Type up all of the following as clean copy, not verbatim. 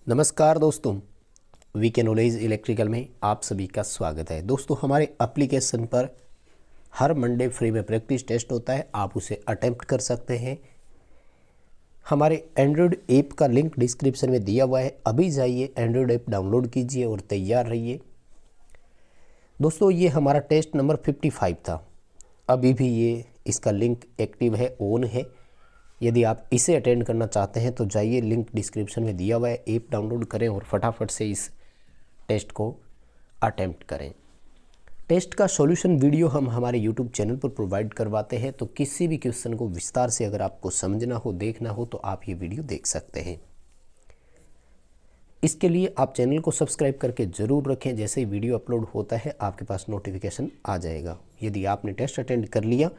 नमस्कार दोस्तों, VK knowledge electrical में आप सभी का स्वागत है। दोस्तों, हमारे एप्लीकेशन पर हर मंडे फ्री में प्रैक्टिस टेस्ट होता है, आप उसे अटेम्प्ट कर सकते हैं। हमारे एंड्रॉयड ऐप का लिंक डिस्क्रिप्शन में दिया हुआ है, अभी जाइए एंड्रॉयड ऐप डाउनलोड कीजिए और तैयार रहिए। दोस्तों, ये हमारा टेस्ट नंबर 55 था, अभी भी ये इसका लिंक एक्टिव है, ऑन है। यदि आप इसे अटेंड करना चाहते हैं तो जाइए, लिंक डिस्क्रिप्शन में दिया हुआ है, ऐप डाउनलोड करें और फटाफट से इस टेस्ट को अटेम्प्ट करें। टेस्ट का सॉल्यूशन वीडियो हम हमारे यूट्यूब चैनल पर प्रोवाइड करवाते हैं, तो किसी भी क्वेश्चन को विस्तार से अगर आपको समझना हो, देखना हो, तो आप ये वीडियो देख सकते हैं। इसके लिए आप चैनल को सब्सक्राइब करके ज़रूर रखें, जैसे ही वीडियो अपलोड होता है आपके पास नोटिफिकेशन आ जाएगा। यदि आपने टेस्ट अटेंड कर लिया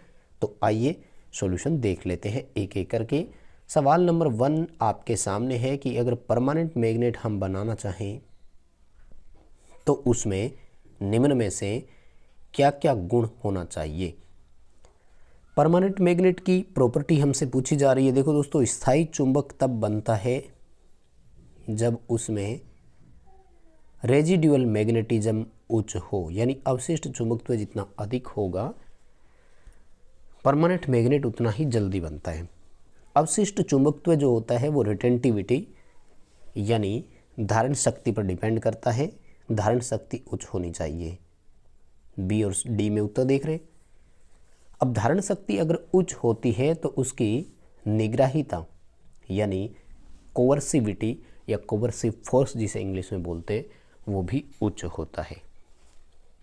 तो आइए सॉल्यूशन देख लेते हैं एक एक करके। सवाल नंबर 1 आपके सामने है कि अगर परमानेंट मैग्नेट हम बनाना चाहें तो उसमें निम्न में से क्या क्या गुण होना चाहिए। परमानेंट मैग्नेट की प्रॉपर्टी हमसे पूछी जा रही है। देखो दोस्तों, स्थायी चुंबक तब बनता है जब उसमें रेजिडुअल मैग्नेटिज्म उच्च हो, यानी अवशिष्ट चुंबकत्व जितना अधिक होगा परमानेंट मैग्नेट उतना ही जल्दी बनता है। अवशिष्ट चुंबकत्व जो होता है वो रिटेंटिविटी यानी धारण शक्ति पर डिपेंड करता है। धारण शक्ति उच्च होनी चाहिए। बी और डी में उत्तर देख रहे हैं। अब धारण शक्ति अगर उच्च होती है तो उसकी निग्राहिता यानी कोवर्सिविटी या कोवर्सिव फोर्स जिसे इंग्लिश में बोलते हैं वो भी उच्च होता है।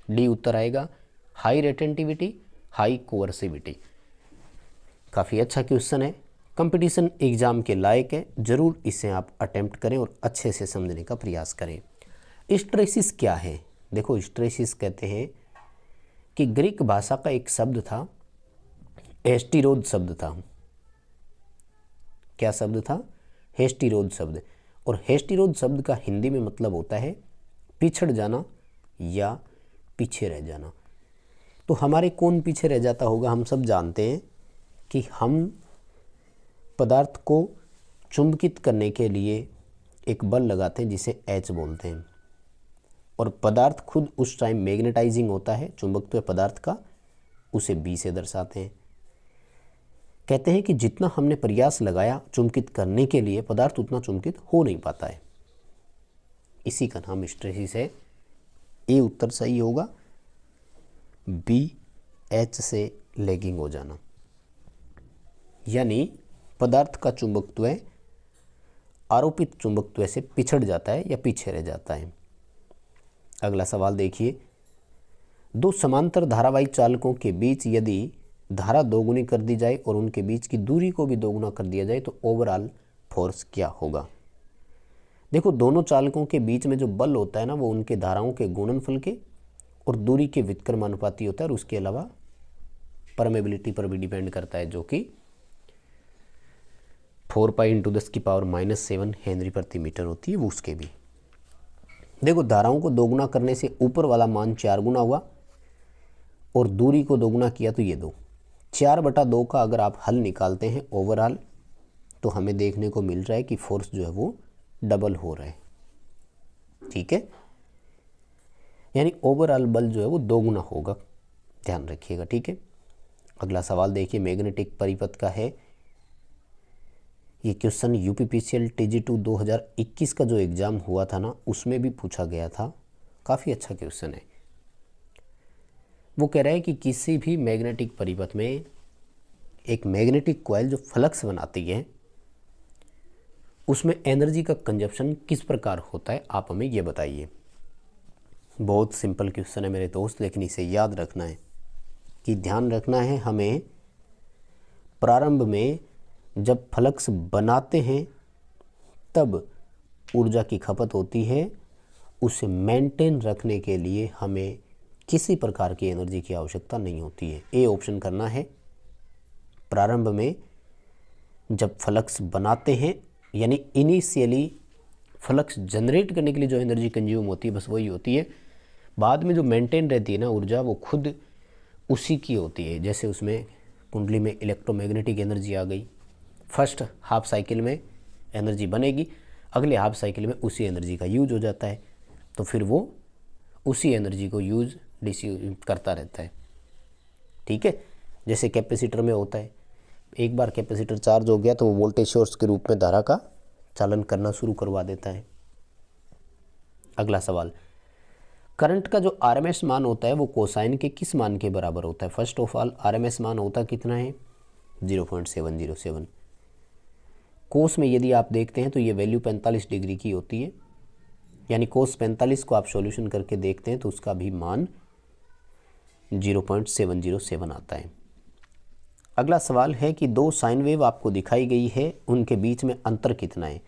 डी उत्तर आएगा, हाई रिटेंटिविटी, हाई कोवर्सिविटी। काफ़ी अच्छा क्वेश्चन है, कंपटीशन एग्जाम के लायक है, ज़रूर इसे आप अटेम्प्ट करें और अच्छे से समझने का प्रयास करें। स्ट्रेसिस क्या है? देखो, स्ट्रेसिस कहते हैं कि ग्रीक भाषा का एक शब्द था, हेस्टिरोद शब्द था। क्या शब्द था? हेस्टिरोद शब्द। और हेस्टिरोद शब्द का हिंदी में मतलब होता है पिछड़ जाना या पीछे रह जाना। तो हमारे कौन पीछे रह जाता होगा? हम सब जानते हैं कि हम पदार्थ को चुंबकित करने के लिए एक बल लगाते हैं जिसे H बोलते हैं, और पदार्थ खुद उस टाइम मैग्नेटाइजिंग होता है, चुंबकत्व पदार्थ का, उसे B से दर्शाते हैं। कहते हैं कि जितना हमने प्रयास लगाया चुंबकित करने के लिए पदार्थ उतना चुंबकित हो नहीं पाता है, इसी का नाम स्ट्रेसिस है। ए उत्तर सही होगा, बी H से लैगिंग हो जाना, यानी पदार्थ का चुंबकत्व आरोपित चुंबकत्व से पिछड़ जाता है या पीछे रह जाता है। अगला सवाल देखिए, दो समांतर धारावाही चालकों के बीच यदि धारा दोगुनी कर दी जाए और उनके बीच की दूरी को भी दोगुना कर दिया जाए तो ओवरऑल फोर्स क्या होगा? देखो, दोनों चालकों के बीच में जो बल होता है ना, वो उनके धाराओं के गुणनफल के और दूरी के व्युत्क्रमानुपाती होता है, और उसके अलावा परमेबिलिटी पर भी डिपेंड करता है, जो कि 4 पाई इंटू 10⁻⁻7 हेनरी प्रति मीटर होती है, वो उसके भी। देखो, धाराओं को दोगुना करने से ऊपर वाला मान 4 गुना हुआ और दूरी को दोगुना किया तो ये 2। 4/2 का अगर आप हल निकालते हैं ओवरऑल तो हमें देखने को मिल रहा है कि फोर्स जो है वो डबल हो रहा है। ठीक है, यानी ओवरऑल बल जो है वो दोगुना होगा, ध्यान रखिएगा। ठीक है, अगला सवाल देखिए, मैग्नेटिक परिपथ का है। ये क्वेश्चन यूपीपीसीएल TG2 2021 का जो एग्ज़ाम हुआ था ना, उसमें भी पूछा गया था। काफ़ी अच्छा क्वेश्चन है। वो कह रहा है कि किसी भी मैग्नेटिक परिपथ में एक मैग्नेटिक कॉइल जो फ्लक्स बनाती है उसमें एनर्जी का कंजप्शन किस प्रकार होता है, आप हमें ये बताइए। बहुत सिंपल क्वेश्चन है मेरे दोस्त, लेकिन इसे याद रखना है कि ध्यान रखना है हमें, प्रारंभ में जब फ्लक्स बनाते हैं तब ऊर्जा की खपत होती है, उसे मेंटेन रखने के लिए हमें किसी प्रकार की एनर्जी की आवश्यकता नहीं होती है। ए ऑप्शन करना है। प्रारंभ में जब फ्लक्स बनाते हैं यानी इनिशियली फ्लक्स जनरेट करने के लिए जो एनर्जी कंज्यूम होती है बस वही होती है। बाद में जो मेंटेन रहती है ना ऊर्जा, वो खुद उसी की होती है। जैसे उसमें कुंडली में इलेक्ट्रोमैग्नेटिक एनर्जी आ गई, फर्स्ट हाफ साइकिल में एनर्जी बनेगी, अगले हाफ साइकिल में उसी एनर्जी का यूज हो जाता है, तो फिर वो उसी एनर्जी को यूज डिस्यूज करता रहता है। ठीक है, जैसे कैपेसिटर में होता है, एक बार कैपेसिटर चार्ज हो गया तो वो वोल्टेज सोर्स के रूप में धारा का चालन करना शुरू करवा देता है। अगला सवाल, करंट का जो आरएमएस मान होता है वो कोसाइन के किस मान के बराबर होता है? फर्स्ट ऑफ ऑल आरएमएस मान होता कितना है? 0.707। कोस में यदि आप देखते हैं तो ये वैल्यू 45 डिग्री की होती है, यानी कोस 45 को आप सॉल्यूशन करके देखते हैं तो उसका भी मान 0.707 आता है। अगला सवाल है कि दो साइन वेव आपको दिखाई गई है, उनके बीच में अंतर कितना है?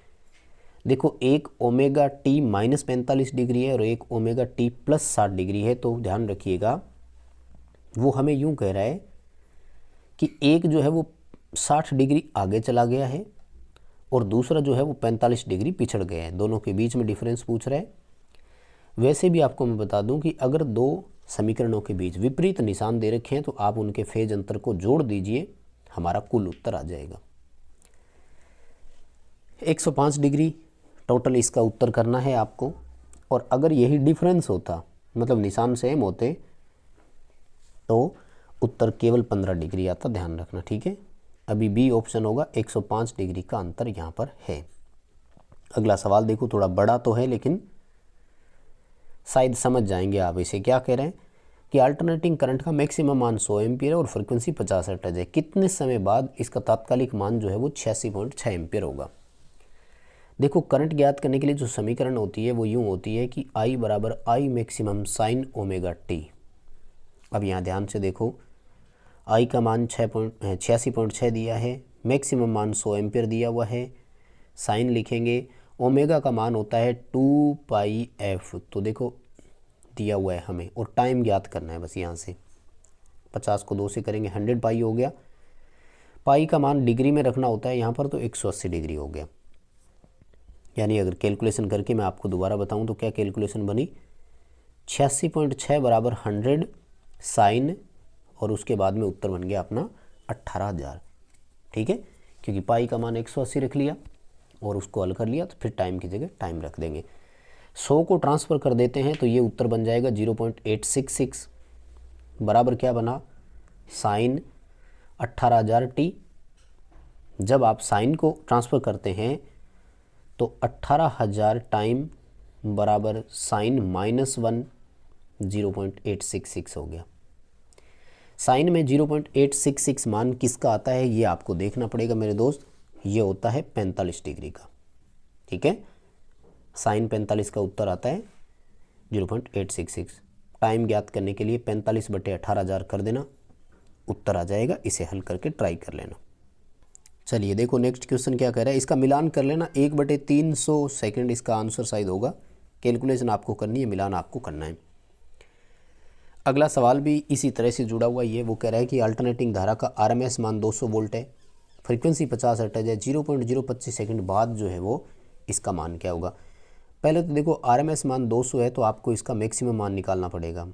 देखो, एक ओमेगा टी माइनस 45 डिग्री है और एक ओमेगा टी प्लस 60 डिग्री है। तो ध्यान रखिएगा, वो हमें यूं कह रहा है कि एक जो है वो 60 डिग्री आगे चला गया है और दूसरा जो है वो 45 डिग्री पिछड़ गया है, दोनों के बीच में डिफरेंस पूछ रहा है। वैसे भी आपको मैं बता दूं कि अगर दो समीकरणों के बीच विपरीत निशान दे रखे हैं तो आप उनके फेज अंतर को जोड़ दीजिए, हमारा कुल उत्तर आ जाएगा। 105 डिग्री टोटल इसका उत्तर करना है आपको, और अगर यही डिफरेंस होता, मतलब निशान सेम होते, तो उत्तर केवल 15 डिग्री आता, ध्यान रखना। ठीक है, अभी बी ऑप्शन होगा, 105 डिग्री का अंतर यहाँ पर है। अगला सवाल देखो, थोड़ा बड़ा तो है लेकिन शायद समझ जाएंगे आप इसे। क्या कह रहे हैं कि अल्टरनेटिंग करंट का मैक्सिमम मान 100 एम्पियर है और फ्रीक्वेंसी 50 हर्ट्ज है, कितने समय बाद इसका तात्कालिक मान जो है वो 86.6 एम्पियर होगा? देखो, करंट ज्ञात करने के लिए जो समीकरण होती है वो यूँ होती है कि I बराबर I maximum sine omega T. अब यहाँ ध्यान से देखो, I का मान 86.6 दिया है, मैक्सिमम मान 100 एम्पियर दिया हुआ है, साइन लिखेंगे, ओमेगा का मान होता है 2πf, तो देखो दिया हुआ है हमें, और टाइम ज्ञात करना है बस। यहाँ से 50 को 2 से करेंगे 100 पाई हो गया। पाई का मान डिग्री में रखना होता है यहाँ पर, तो 180 डिग्री हो गया। यानी अगर कैलकुलेशन करके मैं आपको दोबारा बताऊं तो क्या कैलकुलेशन बनी? 86.6 बराबर 100 साइन, और उसके बाद में उत्तर बन गया अपना 18,000। ठीक है, क्योंकि पाई का मान 180 रख लिया और उसको हल कर लिया, तो फिर टाइम की जगह टाइम रख देंगे। 100 को ट्रांसफ़र कर देते हैं तो ये उत्तर बन जाएगा 0.866 बराबर क्या बना? Sine 18,000 T. जब आप साइन को ट्रांसफ़र करते हैं तो 18,000 टाइम बराबर साइन -1 0.866 हो गया। साइन में 0.866 मान किसका आता है ये आपको देखना पड़ेगा मेरे दोस्त, ये होता है 45 डिग्री का। ठीक है, साइन 45 का उत्तर आता है 0.866। टाइम ज्ञात करने के लिए 45/18,000 कर देना, उत्तर आ जाएगा। इसे हल करके ट्राई कर लेना। चलिए देखो, नेक्स्ट क्वेश्चन क्या कह रहा है, इसका मिलान कर लेना। 1/300 सेकेंड इसका आंसर शायद होगा। कैलकुलेशन आपको करनी है, मिलान आपको करना है। अगला सवाल भी इसी तरह से जुड़ा हुआ ये, वो कह रहा है कि अल्टरनेटिंग धारा का आरएमएस मान 200 वोल्ट है, फ्रीक्वेंसी 50 हर्ट्ज है, 0.025 सेकंड बाद जो है वो इसका मान क्या होगा? पहले तो देखो, आरएमएस मान 200 है तो आपको इसका मैक्सिमम मान निकालना पड़ेगा।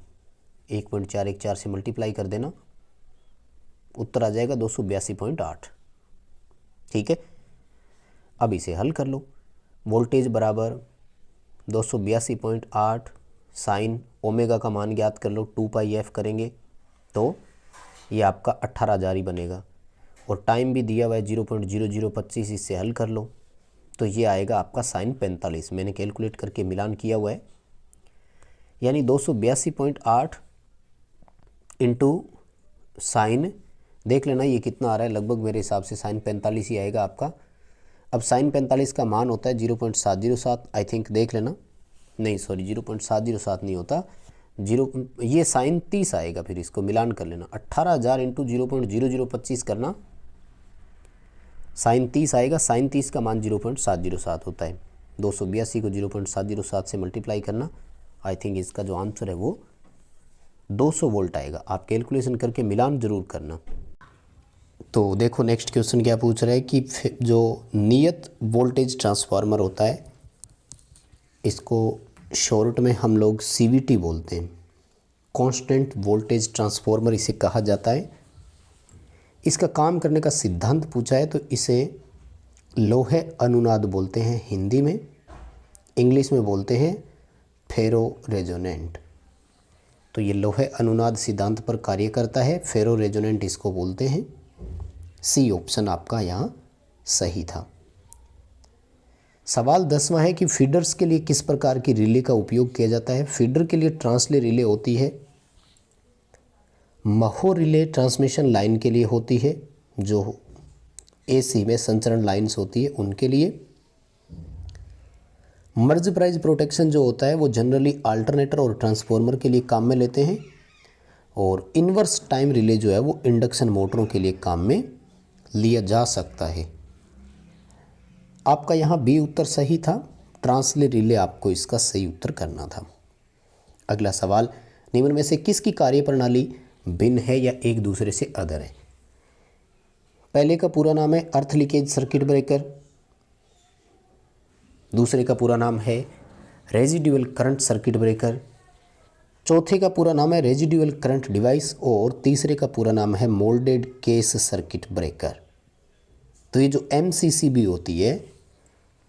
1.414 से मल्टीप्लाई कर देना, उत्तर आ जाएगा 282.8। ठीक है, अब इसे हल कर लो। वोल्टेज बराबर 282.8 साइन ओमेगा का मान ज्ञात कर लो, 2πf करेंगे तो ये आपका 18,000 ही बनेगा, और टाइम भी दिया हुआ है 0.0025, इससे हल कर लो तो ये आएगा आपका साइन 45। मैंने कैलकुलेट करके मिलान किया हुआ है, यानी 282.8 इंटू साइन, देख लेना ये कितना आ रहा है, लगभग मेरे हिसाब से साइन 45 ही आएगा आपका। अब साइन 45 का मान होता है 0.707, आई थिंक, देख लेना, नहीं सॉरी 0.707 नहीं होता, ये साइन 30 आएगा। फिर इसको मिलान कर लेना, 18,000 इंटू 0.0025 करना, साइन 30 आएगा। साइन 30 का मान 0.707 होता है, 282 को 0.707 से मल्टीप्लाई करना, आई थिंक इसका जो आंसर है वो 200 वोल्ट आएगा। आप कैलकुलेशन करके मिलान ज़रूर करना। तो देखो नेक्स्ट क्वेश्चन क्या पूछ रहा है कि जो नियत वोल्टेज ट्रांसफार्मर होता है, इसको शॉर्ट में हम लोग CVT बोलते हैं, कांस्टेंट वोल्टेज ट्रांसफार्मर इसे कहा जाता है। इसका काम करने का सिद्धांत पूछा है तो इसे लोहे अनुनाद बोलते हैं हिंदी में, इंग्लिश में बोलते हैं फेरो रेजोनेंट। तो ये लोहे अनुनाद सिद्धांत पर कार्य करता है, फेरो रेजोनेंट इसको बोलते हैं। सी ऑप्शन आपका यहाँ सही था। सवाल 10वां है कि फीडर्स के लिए किस प्रकार की रिले का उपयोग किया जाता है। फीडर के लिए ट्रांसले रिले होती है, महो रिले ट्रांसमिशन लाइन के लिए होती है, जो एसी में संचरण लाइन्स होती है उनके लिए। मर्ज प्राइज प्रोटेक्शन जो होता है वो जनरली अल्टरनेटर और ट्रांसफार्मर के लिए काम में लेते हैं, और इन्वर्स टाइम रिले जो है वो इंडक्शन मोटरों के लिए काम में लिया जा सकता है। आपका यहाँ बी उत्तर सही था, ट्रांसले रिले आपको इसका सही उत्तर करना था। अगला सवाल, निम्न में से किसकी कार्यप्रणाली भिन्न है या एक दूसरे से अदर है। पहले का पूरा नाम है अर्थ लीकेज सर्किट ब्रेकर, दूसरे का पूरा नाम है रेजिडुअल करंट सर्किट ब्रेकर, चौथे का पूरा नाम है रेजिडुअल करंट डिवाइस, और तीसरे का पूरा नाम है मोल्डेड केस सर्किट ब्रेकर। तो ये जो MCCB होती है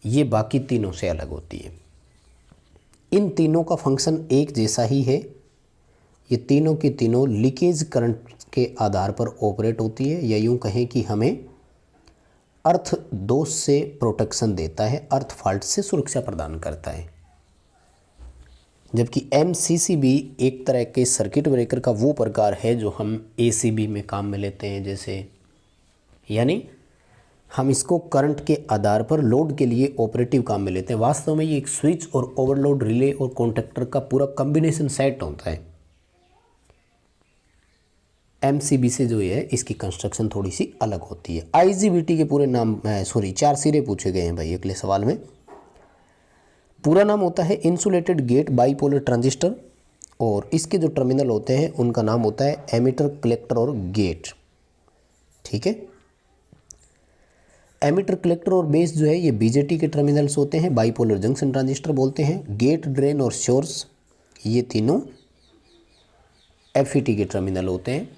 ये बाकी तीनों से अलग होती है। इन तीनों का फंक्शन एक जैसा ही है, ये तीनों की तीनों लीकेज करंट के आधार पर ऑपरेट होती है, या यूँ कहें कि हमें अर्थ दोष से प्रोटेक्शन देता है, अर्थ फॉल्ट से सुरक्षा प्रदान करता है। जबकि MCCB एक तरह के सर्किट ब्रेकर का वो प्रकार है जो हम ACB में काम में लेते हैं, जैसे यानी हम इसको करंट के आधार पर लोड के लिए ऑपरेटिव काम में लेते हैं। वास्तव में ये एक स्विच और ओवरलोड रिले और कॉन्टैक्टर का पूरा कॉम्बिनेशन सेट होता है। MCB से जो है इसकी कंस्ट्रक्शन थोड़ी सी अलग होती है। IGBT के पूरे नाम 4 सिरे पूछे गए हैं भाई अगले सवाल में। पूरा नाम होता है इंसुलेटेड गेट बाईपोलर ट्रांजिस्टर, और इसके जो टर्मिनल होते हैं उनका नाम होता है एमिटर, कलेक्टर और गेट। ठीक है, एमिटर, कलेक्टर और बेस जो है ये BJT के टर्मिनल्स होते हैं, बाईपोलर जंक्शन ट्रांजिस्टर बोलते हैं। गेट, ड्रेन और सोर्स ये तीनों FET के टर्मिनल होते हैं।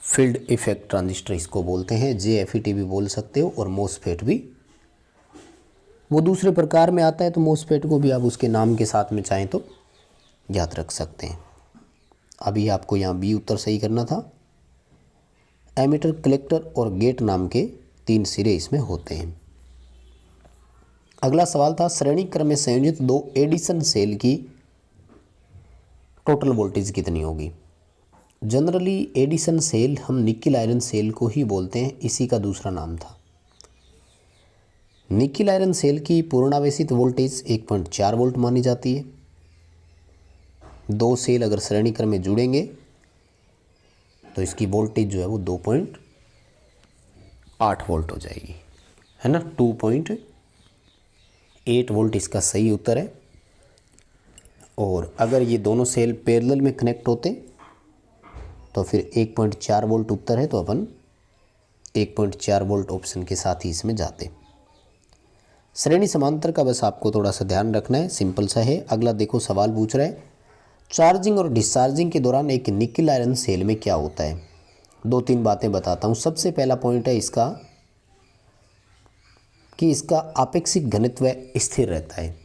फील्ड इफेक्ट ट्रांजिस्टर इसको बोलते हैं, JFET भी बोल सकते हो, और मोसफेट भी वो दूसरे प्रकार में आता है, तो मोसफेट को भी आप उसके नाम के साथ में चाहें तो याद रख सकते हैं। अभी आपको यहाँ बी उत्तर सही करना था। एमिटर, कलेक्टर और गेट नाम के 3 सिरे इसमें होते हैं। अगला सवाल था श्रेणी क्रम में संयोजित 2 एडिशन सेल की टोटल वोल्टेज कितनी होगी। जनरली एडिशन सेल हम निकिल आयरन सेल को ही बोलते हैं, इसी का दूसरा नाम था। निकिल आयरन सेल की पूर्णावेशित वोल्टेज 1.4 वोल्ट मानी जाती है। 2 सेल अगर श्रेणी क्रम में जुड़ेंगे तो इसकी वोल्टेज जो है वो 2.8 वोल्ट हो जाएगी, है ना। 2.8 वोल्ट इसका सही उत्तर है। और अगर ये दोनों सेल पैरेलल में कनेक्ट होते तो फिर 1.4 वोल्ट उत्तर है, तो अपन 1.4 वोल्ट ऑप्शन के साथ ही इसमें जाते। श्रेणी समांतर का बस आपको थोड़ा सा ध्यान रखना है, सिंपल सा है। अगला देखो सवाल पूछ रहा है चार्जिंग और डिस्चार्जिंग के दौरान एक निकिल आयरन सेल में क्या होता है। 2-3 बातें बताता हूँ। सबसे पहला पॉइंट है इसका कि इसका आपेक्षिक घनत्व स्थिर रहता है।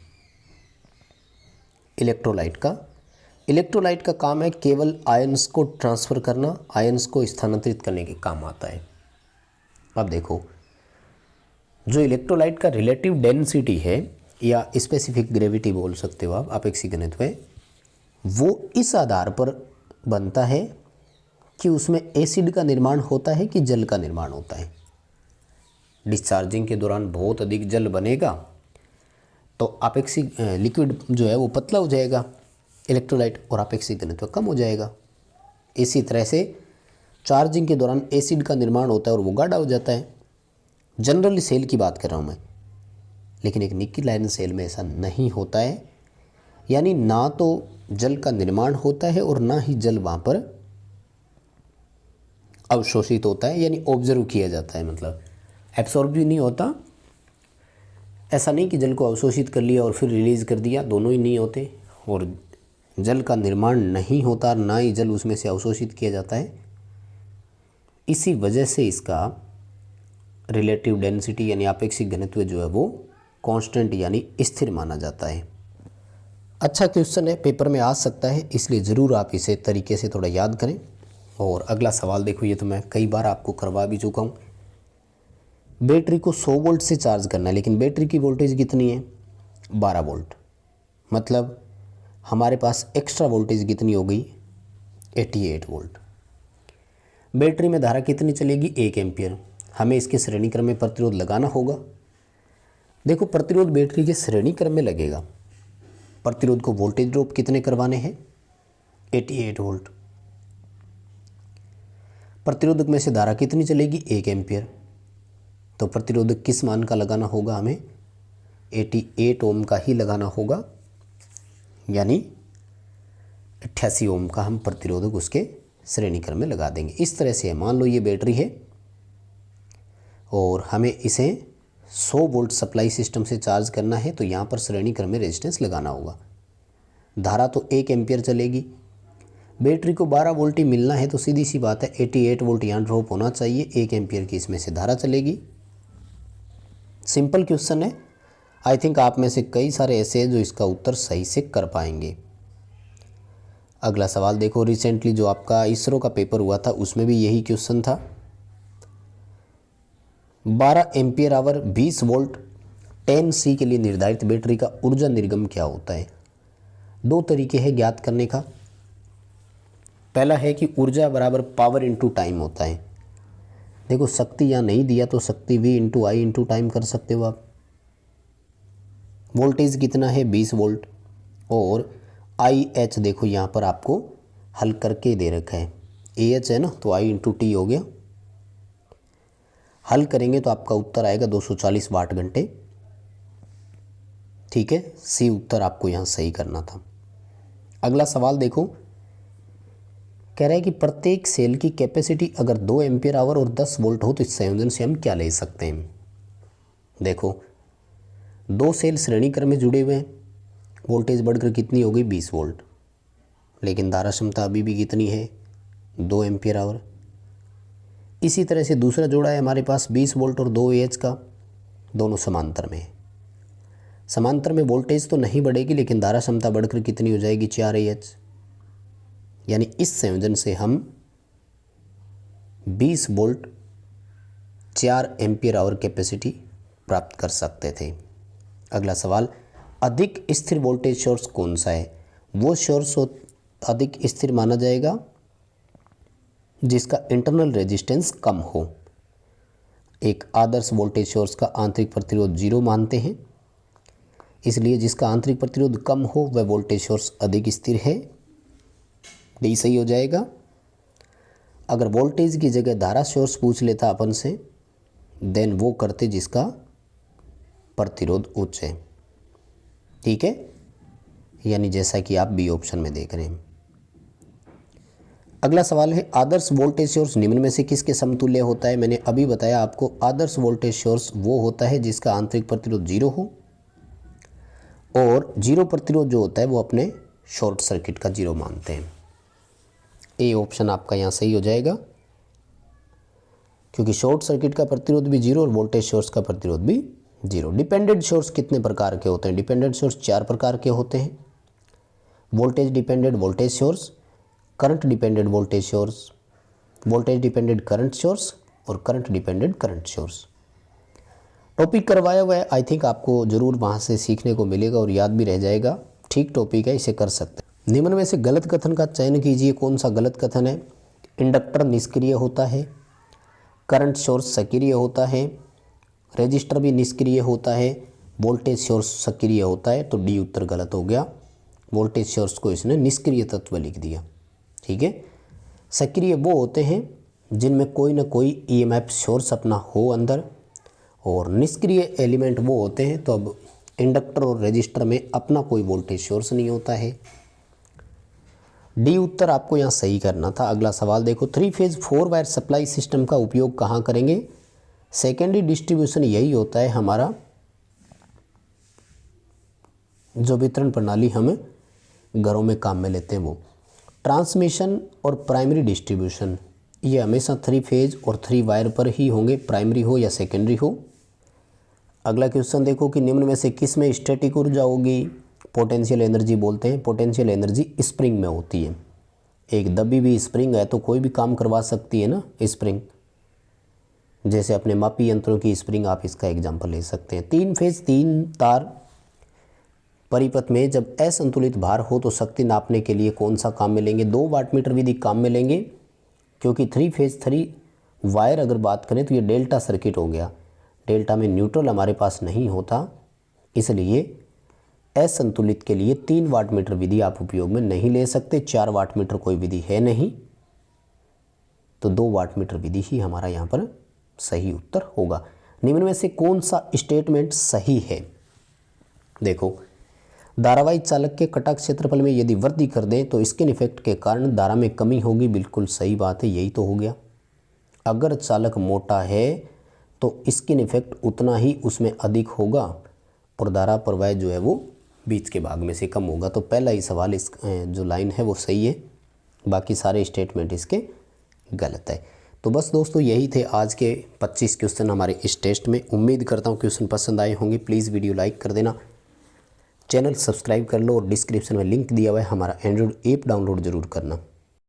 इलेक्ट्रोलाइट का काम है केवल आयंस को ट्रांसफ़र करना, आयंस को स्थानांतरित करने के काम आता है। अब देखो जो इलेक्ट्रोलाइट का रिलेटिव डेंसिटी है या स्पेसिफिक ग्रेविटी बोल सकते हो आप, आपेक्षिक घनत्व, वो इस आधार पर बनता है कि उसमें एसिड का निर्माण होता है कि जल का निर्माण होता है। डिस्चार्जिंग के दौरान बहुत अधिक जल बनेगा तो आपेक्षिक लिक्विड जो है वो पतला हो जाएगा, इलेक्ट्रोलाइट, और आपेक्षिक घनत्व कम हो जाएगा। इसी तरह से चार्जिंग के दौरान एसिड का निर्माण होता है और वो गाढ़ा हो जाता है। जनरली सेल की बात कर रहा हूँ मैं, लेकिन एक निकिल आयरन सेल में ऐसा नहीं होता है। यानी ना तो जल का निर्माण होता है और ना ही जल वहाँ पर अवशोषित होता है, यानी ऑब्जर्व किया जाता है, मतलब एब्सॉर्ब भी नहीं होता। ऐसा नहीं कि जल को अवशोषित कर लिया और फिर रिलीज़ कर दिया, दोनों ही नहीं होते। और जल का निर्माण नहीं होता, ना ही जल उसमें से अवशोषित किया जाता है। इसी वजह से इसका रिलेटिव डेंसिटी यानी आपेक्षिक घनत्व जो है वो कांस्टेंट यानी स्थिर माना जाता है। अच्छा क्वेश्चन है, पेपर में आ सकता है, इसलिए ज़रूर आप इसे तरीके से थोड़ा याद करें। और अगला सवाल देखो, ये तो मैं कई बार आपको करवा भी चुका हूँ। बैटरी को 100 वोल्ट से चार्ज करना है, लेकिन बैटरी की वोल्टेज कितनी है 12 वोल्ट, मतलब हमारे पास एक्स्ट्रा वोल्टेज कितनी हो गई 88 वोल्ट। बैटरी में धारा कितनी चलेगी 1 एम्पियर। हमें इसके श्रेणी क्रम में प्रतिरोध लगाना होगा। देखो प्रतिरोध बैटरी के श्रेणी क्रम में लगेगा। प्रतिरोध को वोल्टेज ड्रॉप कितने करवाने हैं 88 वोल्ट। प्रतिरोधक में से धारा कितनी चलेगी 1 एम्पियर, तो प्रतिरोधक किस मान का लगाना होगा हमें 88 ओम का ही लगाना होगा, यानी 88 ओम का हम प्रतिरोधक उसके श्रेणी क्रम में लगा देंगे। इस तरह से मान लो ये बैटरी है और हमें इसे 100 वोल्ट सप्लाई सिस्टम से चार्ज करना है, तो यहाँ पर श्रेणी क्रम में रेजिस्टेंस लगाना होगा। धारा तो 1 एम्पियर चलेगी, बैटरी को 12 वोल्ट ही मिलना है, तो सीधी सी बात है 88 वोल्ट यहाँ ड्रॉप होना चाहिए, 1 एम्पियर की इसमें से धारा चलेगी। सिंपल क्वेश्चन है। आई थिंक आप में से कई सारे ऐसे हैं जो इसका उत्तर सही से कर पाएंगे। अगला सवाल देखो, रिसेंटली जो आपका इसरो का पेपर हुआ था उसमें भी यही क्वेश्चन था। 12 एम्पियर आवर 20 वोल्ट 10C के लिए निर्धारित बैटरी का ऊर्जा निर्गम क्या होता है। 2 तरीके हैं ज्ञात करने का। पहला है कि ऊर्जा बराबर पावर इंटू टाइम होता है। देखो शक्ति यहाँ नहीं दिया तो शक्ति V इंटू आई इंटू टाइम कर सकते हो आप। वोल्टेज कितना है 20 वोल्ट और IH देखो यहाँ पर आपको हल करके दे रखा है, AH है ना, तो I इंटू टी हो गया। हल करेंगे तो आपका उत्तर आएगा 240 वाट घंटे। ठीक है, C उत्तर आपको यहाँ सही करना था। अगला सवाल देखो, कह रहा है कि प्रत्येक सेल की कैपेसिटी अगर 2 एम्पियर आवर और 10 वोल्ट हो तो इस संयोजन से हम क्या ले सकते हैं। देखो 2 सेल श्रेणी क्रम में जुड़े हुए हैं, वोल्टेज बढ़कर कितनी हो गई 20 वोल्ट, लेकिन धारा क्षमता अभी भी कितनी है 2 एम्पियर आवर। इसी तरह से दूसरा जोड़ा है हमारे पास 20 वोल्ट और 2 AH का, दोनों समांतर में है। समांतर में वोल्टेज तो नहीं बढ़ेगी, लेकिन धारा क्षमता बढ़कर कितनी हो जाएगी 4 AH, यानी इस संयोजन से हम 20 वोल्ट 4 एम्पियर आवर कैपेसिटी प्राप्त कर सकते थे। अगला सवाल, अधिक स्थिर वोल्टेज सोर्स कौन सा है। वो सोर्स अधिक स्थिर माना जाएगा जिसका इंटरनल रेजिस्टेंस कम हो। एक आदर्श वोल्टेज सोर्स का आंतरिक प्रतिरोध 0 मानते हैं, इसलिए जिसका आंतरिक प्रतिरोध कम हो वह वोल्टेज सोर्स अधिक स्थिर है, डी सही हो जाएगा। अगर वोल्टेज की जगह धारा सोर्स पूछ लेता अपन से, देन वो करते जिसका प्रतिरोध उच्च है। ठीक है, यानी जैसा कि आप बी ऑप्शन में देख रहे हैं। अगला सवाल है, आदर्श वोल्टेज सोर्स निम्न में से किसके समतुल्य होता है। मैंने अभी बताया आपको, आदर्श वोल्टेज सोर्स वो होता है जिसका आंतरिक प्रतिरोध 0 हो और 0 प्रतिरोध जो होता है वो अपने शॉर्ट सर्किट का 0 मानते हैं। ए ऑप्शन आपका यहाँ सही हो जाएगा, क्योंकि शॉर्ट सर्किट का प्रतिरोध भी 0 और वोल्टेज सोर्स का प्रतिरोध भी 0। डिपेंडेंट सोर्स कितने प्रकार के होते हैं। डिपेंडेंट सोर्स 4 प्रकार के होते हैं। Voltage dependent voltage source, current dependent voltage source, voltage dependent current source और current dependent current source. Topic करवाया हुआ है, आई थिंक आपको ज़रूर वहाँ से सीखने को मिलेगा और याद भी रह जाएगा। ठीक टॉपिक है, इसे कर सकते हैं। निम्न में से गलत कथन का चयन कीजिए। कौन सा गलत कथन है। इंडक्टर निष्क्रिय होता है, करंट सोर्स सक्रिय होता है, रजिस्टर भी निष्क्रिय होता है, वोल्टेज सोर्स सक्रिय होता है, तो डी उत्तर गलत हो गया। वोल्टेज सोर्स को इसने निष्क्रिय तत्व लिख दिया। ठीक है, सक्रिय वो होते हैं जिनमें कोई ना कोई ईएमएफ सोर्स अपना हो अंदर, और निष्क्रिय एलिमेंट वो होते हैं, तो अब इंडक्टर और रजिस्टर में अपना कोई वोल्टेज सोर्स नहीं होता है। डी उत्तर आपको यहाँ सही करना था। अगला सवाल देखो, 3 फेज 4 वायर सप्लाई सिस्टम का उपयोग कहाँ करेंगे। सेकेंडरी डिस्ट्रीब्यूशन यही होता है हमारा, जो वितरण प्रणाली हम घरों में काम में लेते हैं वो। ट्रांसमिशन और प्राइमरी डिस्ट्रीब्यूशन ये हमेशा 3 फेज और 3 वायर पर ही होंगे, प्राइमरी हो या सेकेंडरी हो। अगला क्वेश्चन देखो कि निम्न में से किस में स्टैटिक ऊर्जा होगी? पोटेंशियल एनर्जी बोलते हैं। पोटेंशियल एनर्जी स्प्रिंग में होती है। एक दबी हुई स्प्रिंग है तो कोई भी काम करवा सकती है ना स्प्रिंग, जैसे अपने मापी यंत्रों की स्प्रिंग, आप इसका एग्जांपल ले सकते हैं। 3 फेज 3 तार परिपथ में जब असंतुलित भार हो तो शक्ति नापने के लिए कौन सा काम में लेंगे? 2 वाटमीटर विधि काम में लेंगे, क्योंकि 3 फेज 3 वायर अगर बात करें तो ये डेल्टा सर्किट हो गया। डेल्टा में न्यूट्रल हमारे पास नहीं होता, इसलिए असंतुलित के लिए 3 वाटमीटर विधि आप उपयोग में नहीं ले सकते। 4 वाटमीटर कोई विधि है नहीं, तो 2 वाटमीटर विधि ही हमारा यहाँ पर सही उत्तर होगा। निम्न में से कौन सा स्टेटमेंट सही है? देखो, धारावाही चालक के कटा क्षेत्रफल में यदि वृद्धि कर दें तो स्किन इफेक्ट के कारण धारा में कमी होगी। बिल्कुल सही बात है, यही तो हो गया। अगर चालक मोटा है तो स्किन इफेक्ट उतना ही उसमें अधिक होगा और धारा प्रवाह जो है वो बीच के भाग में से कम होगा। तो पहला ही सवाल इस जो लाइन है वो सही है, बाकी सारे स्टेटमेंट इसके गलत है। तो बस दोस्तों, यही थे आज के 25 क्वेश्चन हमारे इस टेस्ट में। उम्मीद करता हूँ क्वेश्चन पसंद आए होंगे। प्लीज़ वीडियो लाइक कर देना, चैनल सब्सक्राइब कर लो और डिस्क्रिप्शन में लिंक दिया हुआ है, हमारा एंड्रॉइड ऐप डाउनलोड ज़रूर करना।